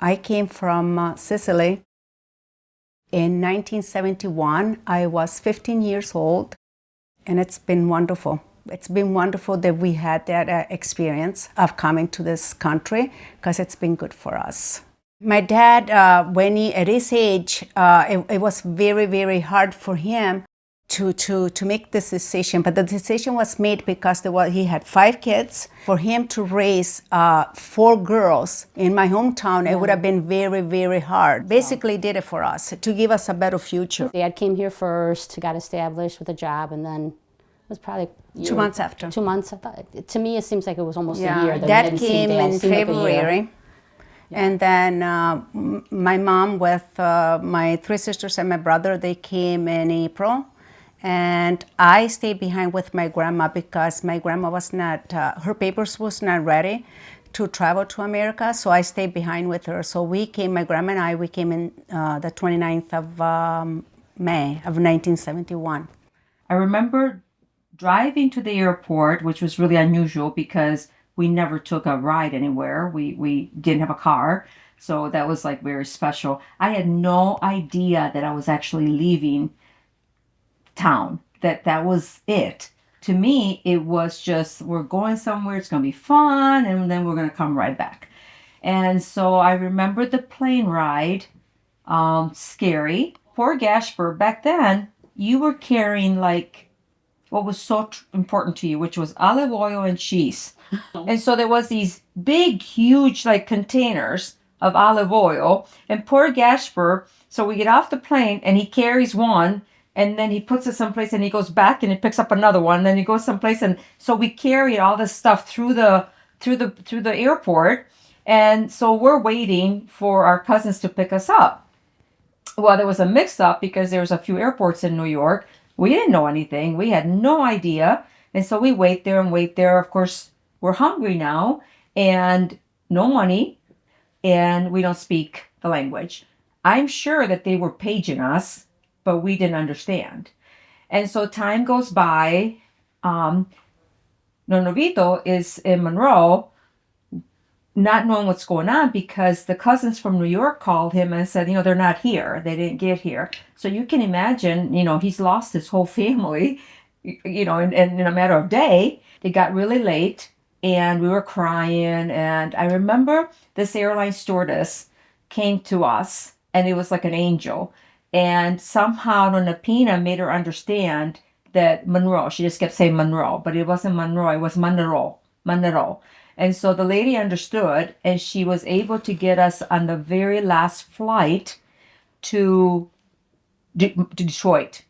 I came from Sicily in 1971. I was 15 years old, and it's been wonderful. It's been wonderful that we had that experience of coming to this country because it's been good for us. My dad, at his age, it was very, very hard for him to make this decision. But the decision was made because he had 5 kids. For him to raise 4 girls in my hometown, it would have been very, very hard. Basically did it for us, to give us a better future. Dad came here first, got established with a job, and then it was probably 2 months after. 2 months. I thought, to me, it seems like it was almost a Yeah, year. Dad came in February. And then my mom with my 3 sisters and my brother, they came in April. And I stayed behind with my grandma because my grandma was not, her papers was not ready to travel to America. So I stayed behind with her. So my grandma and I, we came in the 29th of May of 1971. I remember driving to the airport, which was really unusual because we never took a ride anywhere. We didn't have a car. So that was like very special. I had no idea that I was actually leaving town, that was it. To me, it was just, we're going somewhere, it's going to be fun, and then we're going to come right back. And so I remember the plane ride, scary. Poor Gasper, back then, you were carrying like what was so important to you, which was olive oil and cheese. And so there was these big, huge like containers of olive oil, and poor Gasper, so we get off the plane and he carries one, and then he puts it someplace and he goes back and he picks up another one, and then he goes someplace, and so we carry all this stuff through the airport. And so we're waiting for our cousins to pick us up. Well, there was a mix-up because there was a few airports in New York. We didn't know anything. We had no idea. And so we wait there and wait there. Of course, we're hungry now and no money, and we don't speak the language. I'm sure that they were paging us, but we didn't understand. And so time goes by. Nonovito is in Monroe, not knowing what's going on because the cousins from New York called him and said, they're not here. They didn't get here. So you can imagine, he's lost his whole family, in a matter of day. It got really late and we were crying. And I remember this airline stewardess came to us, and it was like an angel. And somehow Nonna Pina made her understand that Monroe, she just kept saying Monroe, but it wasn't Monroe, it was Monroe. And so the lady understood, and she was able to get us on the very last flight to Detroit.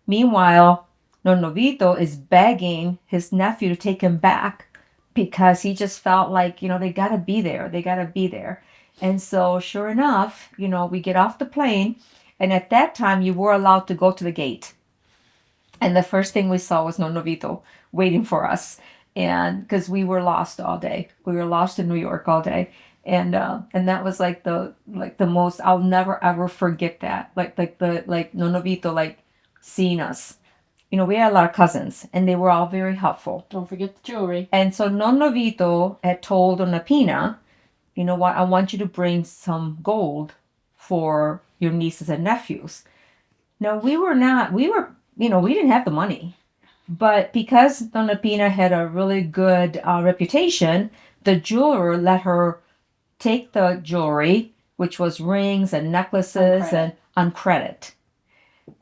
Meanwhile, Nonovito is begging his nephew to take him back because he just felt like, they got to be there. They got to be there. And so sure enough, we get off the plane. And at that time, you were allowed to go to the gate. And the first thing we saw was Nonovito waiting for us. And because we were lost all day. We were lost in New York all day. And that was like the most, I'll never ever forget that. Like Nonovito, seeing us. We had a lot of cousins, and they were all very helpful. Don't forget the jewelry. And so Nonovito had told Nonna Pina, you know what, I want you to bring some gold for your nieces and nephews. Now, we didn't have the money. But because Donna Pina had a really good reputation, the jeweler let her take the jewelry, which was rings and necklaces, and on credit.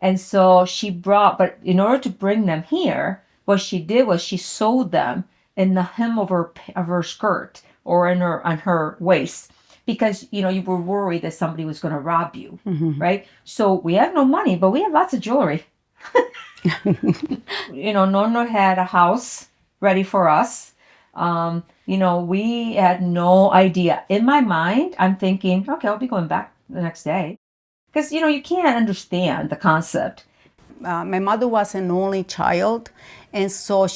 And so but in order to bring them here, what she did was she sewed them in the hem of her skirt or on her waist, because you were worried that somebody was going to rob you, right? So we have no money, but we have lots of jewelry. Nono had a house ready for us. We had no idea. In my mind, I'm thinking, okay, I'll be going back the next day. Because, you can't understand the concept. My mother was an only child, and so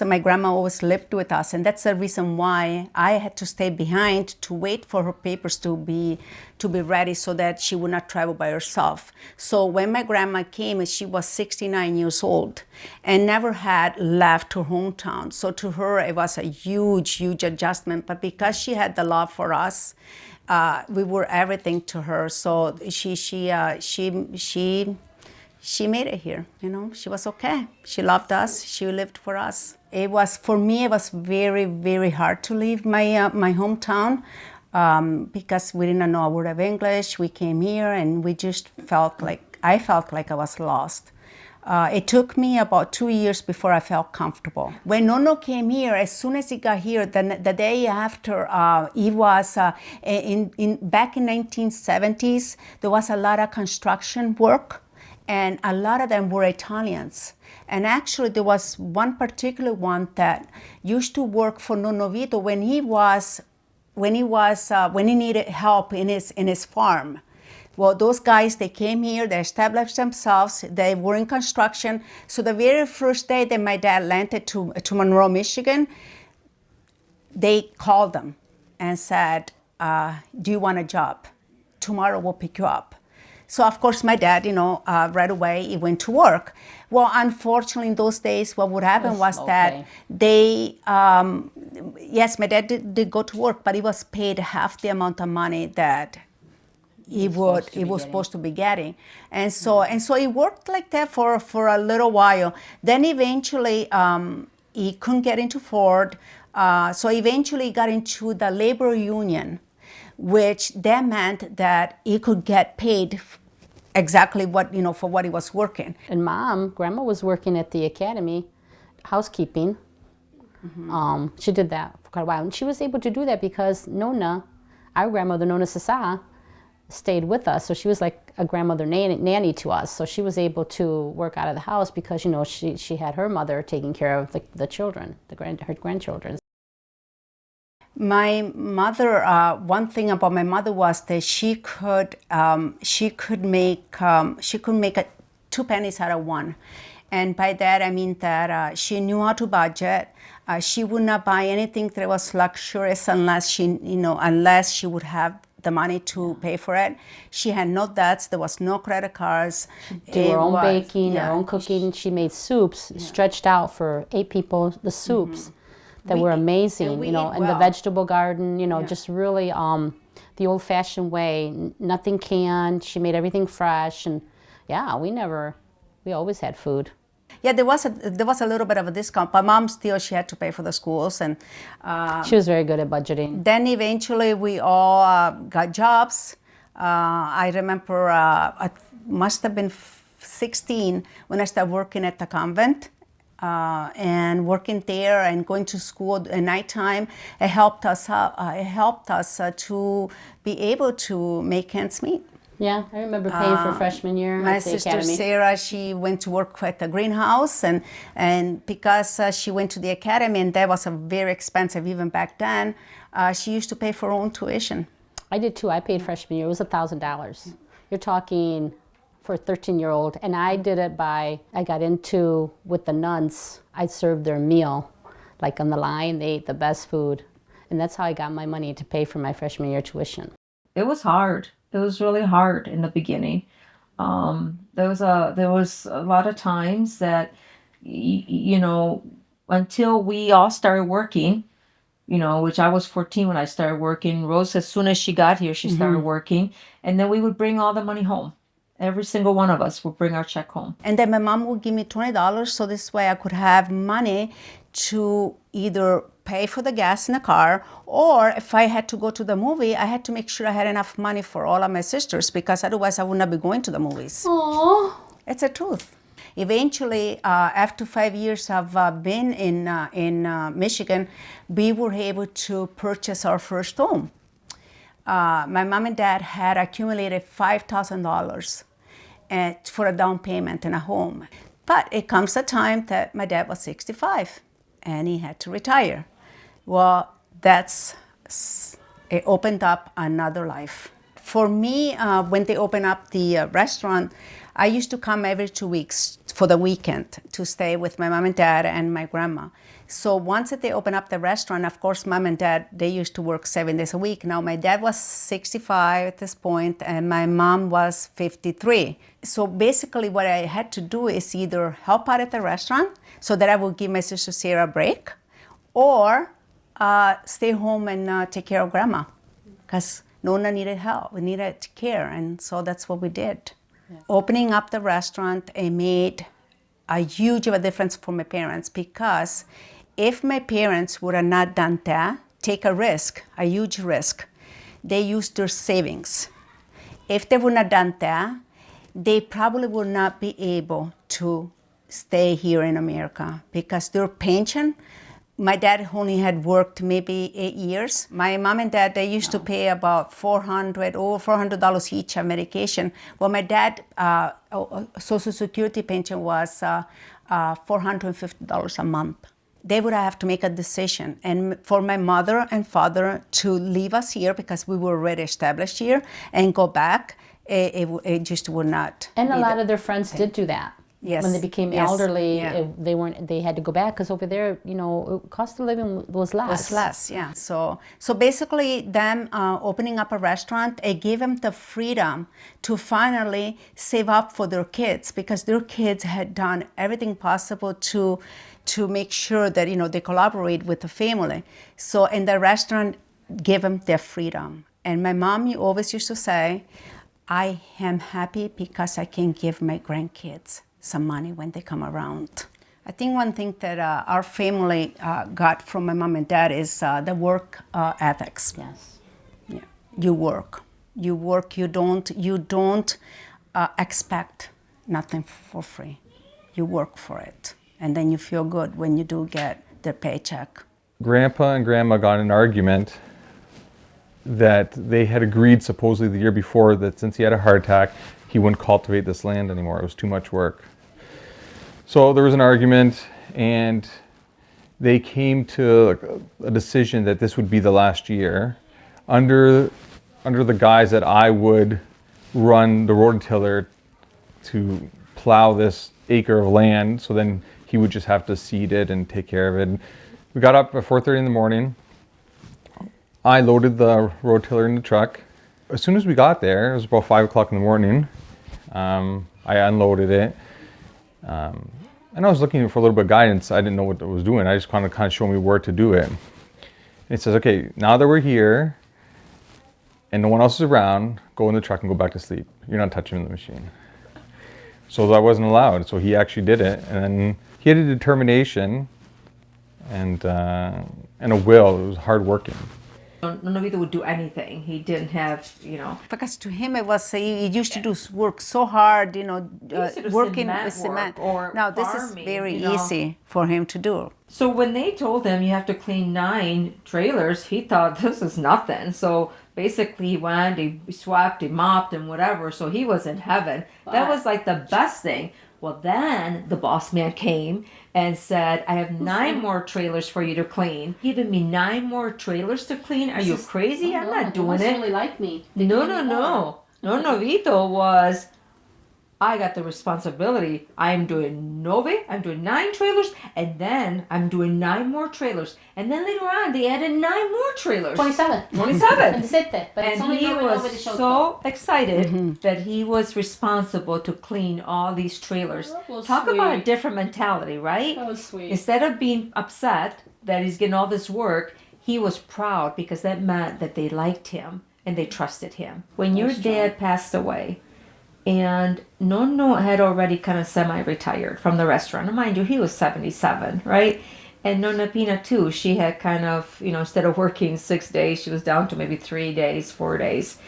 my grandma always lived with us, and that's the reason why I had to stay behind to wait for her papers to be ready so that she would not travel by herself. So when my grandma came, she was 69 years old and never had left her hometown. So to her, it was a huge, huge adjustment, but because she had the love for us, We were everything to her. So she made it here. You know, she was okay. She loved us. She lived for us. It was, for me, it was very, very hard to leave my hometown because we didn't know a word of English. We came here and we just felt like, I felt like I was lost. It took me about 2 years before I felt comfortable. When Nono came here, as soon as he got here, the day after, he was, back in 1970s, there was a lot of construction work, and a lot of them were Italians. And actually, there was one particular one that used to work for Nono Vito when he needed help in his farm. Well, those guys, they came here, they established themselves, they were in construction. So the very first day that my dad landed to Monroe, Michigan, they called them and said, do you want a job? Tomorrow we'll pick you up. So of course my dad, right away he went to work. Well, unfortunately in those days, what would happen was that they, yes, my dad did go to work, but he was paid half the amount of money that he was supposed to be getting. And so he worked like that for a little while. Then eventually he couldn't get into Ford. So eventually he got into the labor union, which that meant that he could get paid exactly what, for what he was working. And Grandma was working at the academy, housekeeping. She did that for quite a while. And she was able to do that because Nona, our grandmother, Nona Sasa, stayed with us. So she was like a grandmother nanny to us. So she was able to work out of the house because, she had her mother taking care of the children, her grandchildren. My mother, one thing about my mother was that she could make 2 pennies out of one. And by that I mean that she knew how to budget. She would not buy anything that was luxurious unless she would have the money to pay for it. She had no debts. There was no credit cards. Do her own baking, her own cooking. She made soups stretched out for 8 people. The soups that were amazing, and the vegetable garden. Just really the old-fashioned way. Nothing canned. She made everything fresh, and we always had food. Yeah, there was a little bit of a discount, but Mom still, she had to pay for the schools, and she was very good at budgeting. Then eventually we all got jobs. I remember I must have been 16 when I started working at the convent, and working there and going to school at nighttime. It helped us to be able to make ends meet. Yeah, I remember paying for freshman year my at the sister academy. Sarah, she went to work at the greenhouse, and because she went to the academy, and that was very expensive even back then, she used to pay for her own tuition. I did too. I paid freshman year. It was $1,000. You're talking for a 13-year-old, and I did it I got into with the nuns. I served their meal, like on the line. They ate the best food, and that's how I got my money to pay for my freshman year tuition. It was hard. It was really hard in the beginning. There was a lot of times that, until we all started working, which I was 14 when I started working. Rose, as soon as she got here, she started working. And then we would bring all the money home. Every single one of us would bring our check home. And then my mom would give me $20, so this way I could have money to either pay for the gas in the car, or if I had to go to the movie, I had to make sure I had enough money for all of my sisters, because otherwise I would not be going to the movies. Aww. It's the truth. Eventually, after 5 years of being in Michigan, we were able to purchase our first home. My mom and dad had accumulated $5,000 for a down payment in a home. But it comes a time that my dad was 65 and he had to retire. Well, it opened up another life. For me, when they opened up the restaurant, I used to come every 2 weeks for the weekend to stay with my mom and dad and my grandma. So once that they opened up the restaurant, of course, mom and dad, they used to work 7 days a week. Now, my dad was 65 at this point, and my mom was 53. So basically what I had to do is either help out at the restaurant so that I would give my sister Sarah a break, or stay home and take care of grandma. Because Nona needed help. We needed care, and so that's what we did. Yeah. Opening up the restaurant, it made a huge of a difference for my parents, because if my parents would have not done that, take a risk, a huge risk, they used their savings. If they would not done that, they probably would not be able to stay here in America, because their pension, my dad only had worked maybe 8 years. My mom and dad, they used to pay about $400 each on medication. Well, my dad, Social Security pension was $450 a month. They would have to make a decision. And for my mother and father to leave us here, because we were already established here, and go back, it just would not. And a lot of their friends did do that. Yes. When they became Yes. elderly, Yeah. they had to go back, because over there, cost of living was less. Was less, yeah. So basically, them opening up a restaurant, it gave them the freedom to finally save up for their kids, because their kids had done everything possible to make sure that they collaborate with the family. So in the restaurant, gave them their freedom. And my mom always used to say, "I am happy because I can give my grandkids some money when they come around." I think one thing that our family got from my mom and dad is the work ethics. Yes. Yeah. You work. You don't expect nothing for free. You work for it, and then you feel good when you do get the paycheck. Grandpa and Grandma got in an argument that they had agreed supposedly the year before that since he had a heart attack, he wouldn't cultivate this land anymore. It was too much work. So there was an argument, and they came to a decision that this would be the last year, under the guise that I would run the rototiller to plow this acre of land, so then he would just have to seed it and take care of it. We got up at 4:30 in the morning. I loaded the rototiller in the truck. As soon as we got there, it was about 5 o'clock in the morning, I unloaded it. And I was looking for a little bit of guidance. I didn't know what I was doing. I just kind of showed me where to do it. And it says, okay, now that we're here and no one else is around, go in the truck and go back to sleep. You're not touching the machine. So I wasn't allowed. So he actually did it. And then he had a determination and a will. It was hard working. Novito would do anything. He didn't have, Because to him it was, he used to do work so hard, used to do working cement with cement. work or Now this is farming, very easy for him to do. So when they told him you have to clean 9 trailers, he thought this is nothing. So basically he went, he swept, he mopped and whatever. So he was in heaven. That was like the best thing. Well, then the boss man came and said, I have 9 more trailers for you to clean. Giving me 9 more trailers to clean? Are you crazy? I'm not doing it. Really like me. No. Vito was, I got the responsibility. I'm doing 9 trailers, and then I'm doing 9 more trailers. And then later on, they added 9 more trailers. 27. 27. And He was so excited that he was responsible to clean all these trailers. Talk about a different mentality, right? That was sweet. Instead of being upset that he's getting all this work, he was proud because that meant that they liked him and they trusted him. When your dad passed away, and Nono had already kind of semi-retired from the restaurant. And mind you, he was 77, right? And Nona Pina too, she had kind of, instead of working 6 days, she was down to maybe 3 days, 4 days.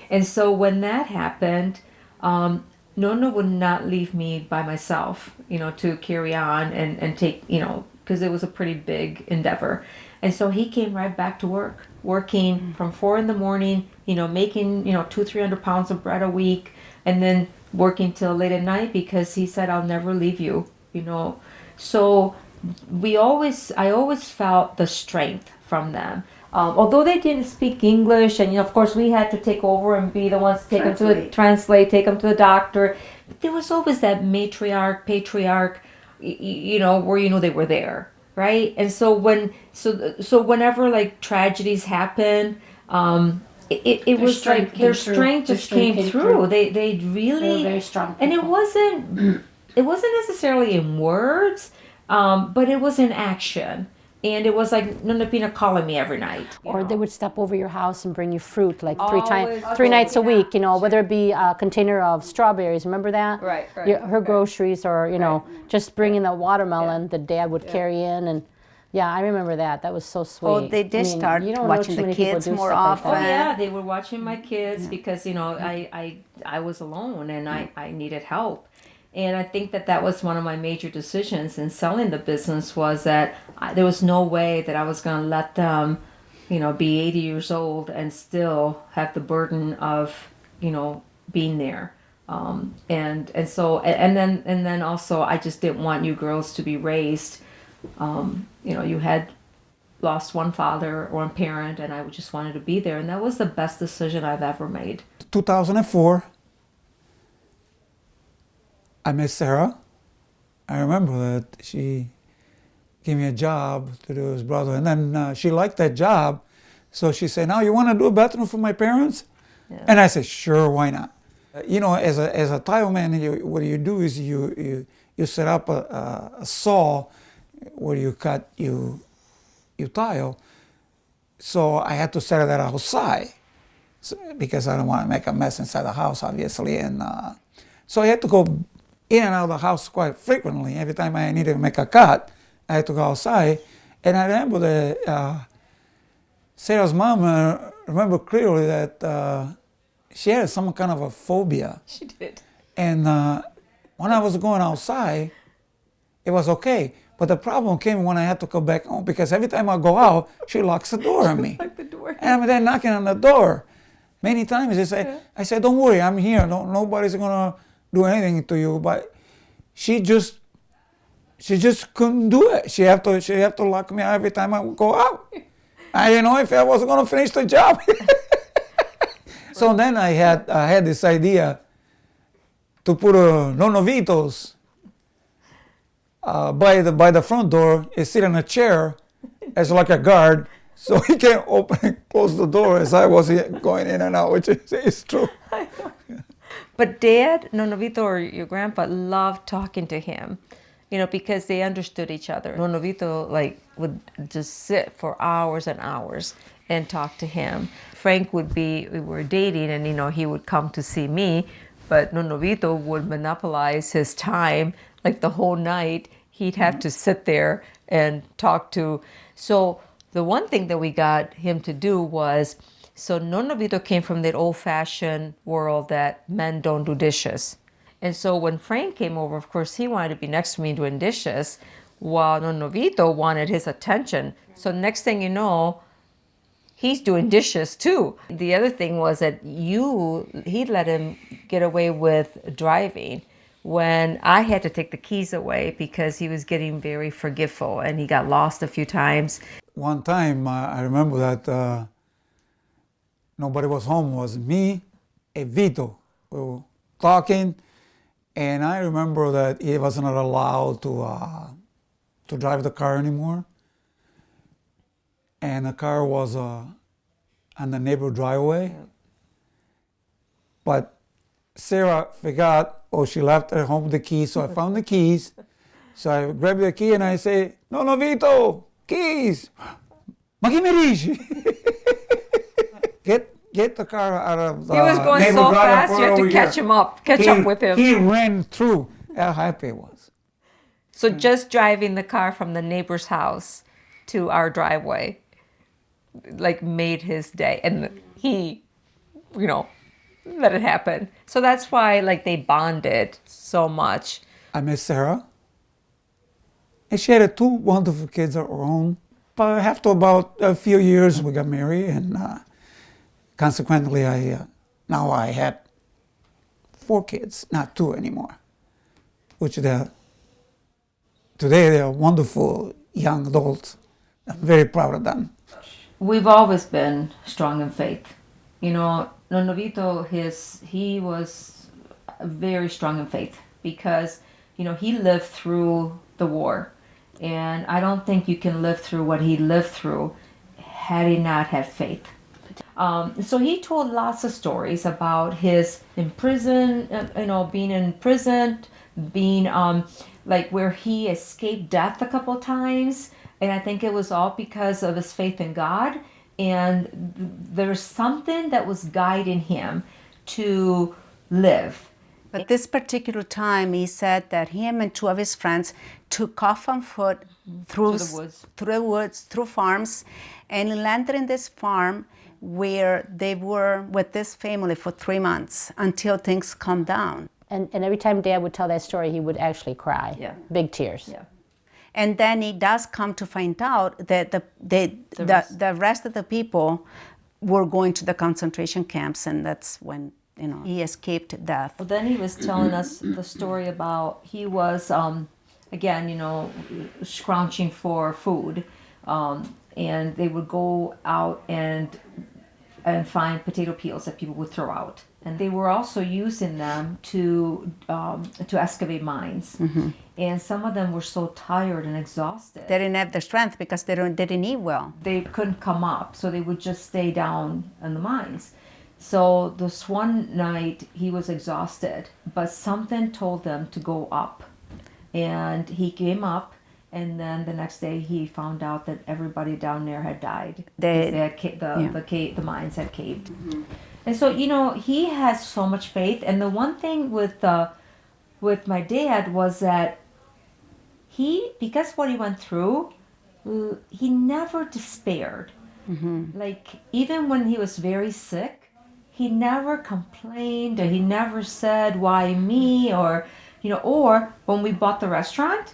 And so when that happened, Nona would not leave me by myself, to carry on and take, because it was a pretty big endeavor. And so he came right back to work, working from 4 in the morning, making, 200-300 pounds of bread a week, and then working till late at night because he said, I'll never leave you, So I always felt the strength from them. Although they didn't speak English, and of course we had to take over and be the ones to take them to the doctor. But there was always that matriarch, patriarch, where they were there, right? And so whenever like tragedies happen, it was like their strength just came through. They really very strong. And it wasn't necessarily in words, but it was in action. And it was like Nonna Pina calling me every night. Or they would stop over your house and bring you fruit like Always. three nights a week, you know, whether it be a container of strawberries, remember that? Right. Her groceries, or, you know, just bringing the watermelon that Dad would carry in. And yeah, I remember that. That was so sweet. Oh, they did start you don't know watching too the many people kids do more stuff like Oh often. that. yeah, they were watching my kids because, you know, I was alone and I needed help. And I think that was one of my major decisions in selling the business, was that there was no way that I was going to let them, you know, be 80 years old and still have the burden of, you know, being there. And then also I just didn't want you girls to be raised. You know, you had lost one father or one parent, and I just wanted to be there. And that was the best decision I've ever made. 2004, I met Sarah. I remember that she gave me a job to do his brother, and then she liked that job, so she said, "Now you want to do a bathroom for my parents?" Yeah. And I said, "Sure, why not?" You know, as a tile man, what you do is you set up a saw where you cut you tile. So I had to set that outside, because I don't want to make a mess inside the house, obviously, and so I had to go in and out of the house quite frequently. Every time I needed to make a cut, I had to go outside. And I remember that Sarah's mom, remember clearly that she had some kind of a phobia. She did. And when I was going outside, it was okay. But the problem came when I had to go back home, because every time I go out, she locks the door on me. Lock the door. And I'm there knocking on the door. Many times I said, "Don't worry, I'm here. Nobody's gonna do anything to you." But she just couldn't do it. She have to lock me out every time I go out. I didn't know if I was gonna finish the job. So then I had this idea to put a Nonovitos by the front door. He sit in a chair as like a guard, so he can open and close the door as I was going in and out, which is true. But Dad, Nonovito, or your grandpa, loved talking to him, you know, because they understood each other. Nonovito would just sit for hours and hours and talk to him. Frank we were dating, and, you know, he would come to see me, but Nonovito would monopolize his time, like the whole night. He'd have to sit there and talk to. So the one thing that we got him to do was, so Nonovito came from that old-fashioned world that men don't do dishes. And so when Frank came over, of course, he wanted to be next to me doing dishes, while Nonovito wanted his attention. So next thing you know, he's doing dishes too. The other thing was that he'd let him get away with driving when I had to take the keys away, because he was getting very forgetful and he got lost a few times. One time, I remember that nobody was home. It was me and Vito. We were talking, and I remember that he was not allowed to drive the car anymore. And the car was on the neighbor driveway. Yeah. But Sarah forgot, or she left at home the keys, so I found the keys. So I grabbed the key and I say, "No, Vito, keys! Ma chi mi dici?" Get the car out of the He was going so fast, you had to catch up with him. He ran through. How happy he was. So just driving the car from the neighbor's house to our driveway, like, made his day. And he, you know, let it happen. So that's why, like, they bonded so much. I met Sarah, and she had two wonderful kids of her own. But after about a few years, we got married, and consequently, now I had 4 kids, not 2 anymore. Which today they're wonderful young adults. I'm very proud of them. We've always been strong in faith. You know, Nonovito, he was very strong in faith, because, you know, he lived through the war. And I don't think you can live through what he lived through had he not had faith. So he told lots of stories about his being imprisoned, being like where he escaped death a couple times. And I think it was all because of his faith in God. And there's something that was guiding him to live. But this particular time, he said that him and two of his friends took off on foot through the woods, through farms, and landed in this farm where they were with this family for 3 months until things calmed down. And every time Dad would tell that story, he would actually cry. Yeah. Big tears. Yeah. And then he does come to find out that the rest of the people were going to the concentration camps, and that's when he escaped death. Well, then he was telling us the story about he was again, scrounging for food, and they would go out and find potato peels that people would throw out, and they were also using them to excavate mines. And some of them were so tired and exhausted. They didn't have the strength because they didn't eat well. They couldn't come up, so they would just stay down in the mines. So this one night he was exhausted, but something told them to go up. And he came up, and then the next day he found out that everybody down there had died. The mines had caved. And so, he has so much faith. And the one thing with my dad was that because what he went through, he never despaired. Like, even when he was very sick, he never complained, or he never said, why me? Or when we bought the restaurant,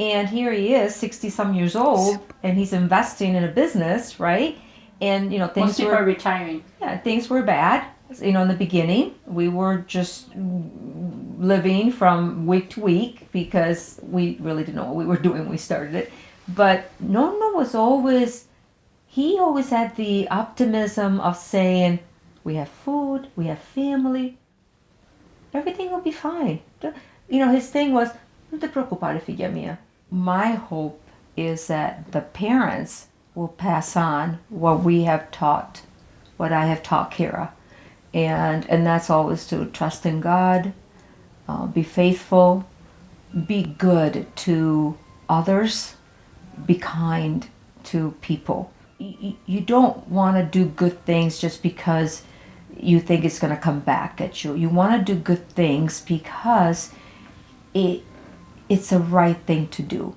and here he is, 60-some years old, and he's investing in a business, right? And, things were retiring. Yeah, things were bad. In the beginning, we were just living from week to week because we really didn't know what we were doing when we started it. But Nona he always had the optimism of saying, we have food, we have family, everything will be fine. His thing was, no te preocupare, filha mia. My hope is that the parents will pass on what I have taught Kara. And that's always to trust in God, be faithful, be good to others, be kind to people. You don't want to do good things just because you think it's going to come back at you. You want to do good things because it's the right thing to do.